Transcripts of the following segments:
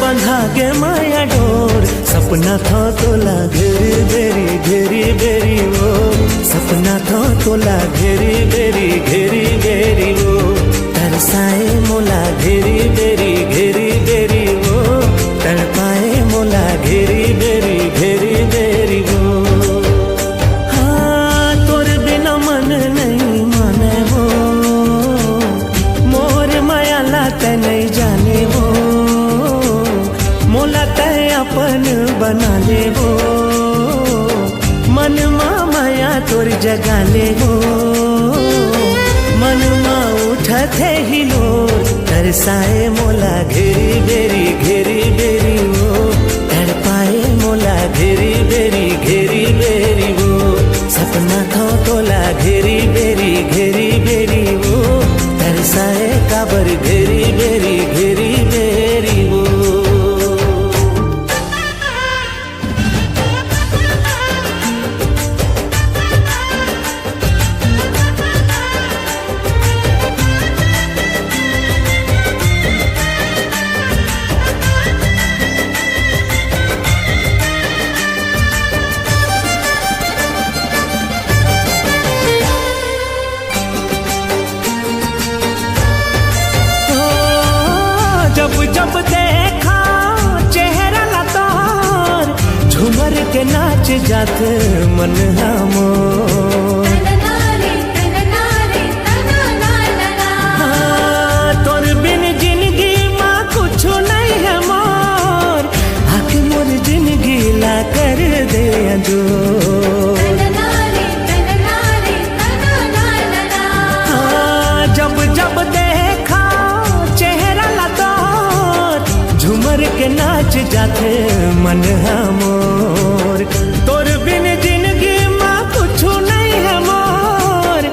बंधा गे माया डोर, सपना था तोला घेरी बेरी घेरी बेरी वो, सपना था तोला घेरी बेरी घेरी बेरी वो, तरसाए मोला घेरी बेरी घेरी बेरी वो, तड़पाए मोला घेरी बेरी घेरी बेरी वो। हाँ तोर बिना मन नहीं माने वो, मोर माया लाते नहीं जाने वो, मोला तय अपन बना ले वो, मन माया तोर जगा ले वो, मन मा उठते ही लोर, तरसाए मोला घेरी बेरी घेरी बेरी वो, तड़पाए मोला घेरी बेरी घेरी बेरी वो, सपना था तोला घेरी बेरी घेरी बेरी वो, तरसाए काबर घेरी बेरी घेरी बेरी वो। जब देखा चेहरा लतार, झूमर के नाच जात मन हमोर, तोर बिन जिंदगी माँ कुछ नहीं है मोर, आके मोर जिंदगी ला कर दे अंजोर। जब जब देखा चेहरा लतार, झूमर के नाच जाते मन हमोर, तोर बिन जिंदगी माँ कुछ नहीं है मोर,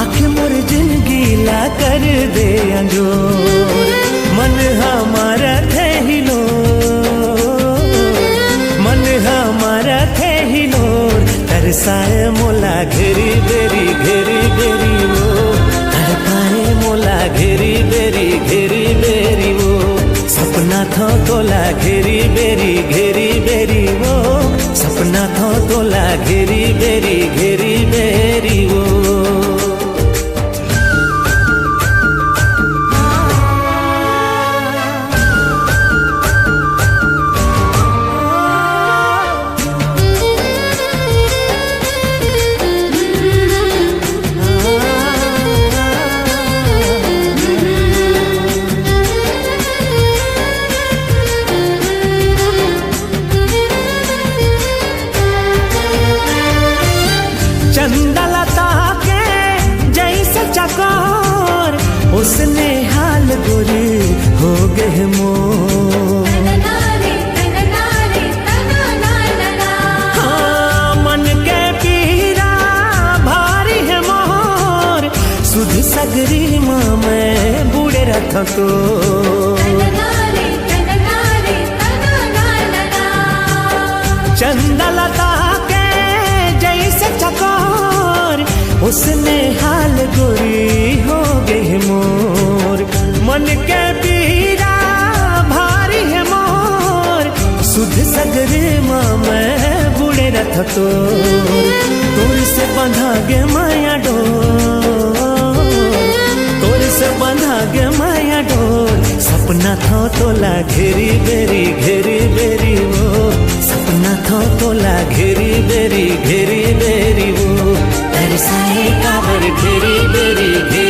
आखे मोर जिंदगी ला कर दे अंजोर। मन हमारा थे ही लो, मन हमारा थे ही लोर, तरसाए मोला घेरी बेरी घेरी बेरी वो, तड़पाए मोला घेरी बेरी घेरी बेरी वो, सपना था तोला घेरी बेरी घेरी बेरी वो, सपना था तोला घेरी बेरी घेरी बेरी वो। चंदलता के जैसे चकोर, उसने हाल गोरी हो गए मोर, हाँ मन के पीरा भारी है मोर, सुध सगरी माँ मैं बूढ़े रखा तो, चंदलता जैसे चकोर, उसने हाल गोरी हो गई मोर, मन के पीरा भारी है मोर, सुध सगरे माँ मैं बूढ़े रथ तोर, तोर से बंधा गे माया डोर, तोर से बंधा गे माया डोर, सपना था तोला घेरी बेरी घेरी बेरी वो, सपना था तोला घेरी बेरी घेरी बेरी वो, तरसाए काबर घेरी बेरी घेरी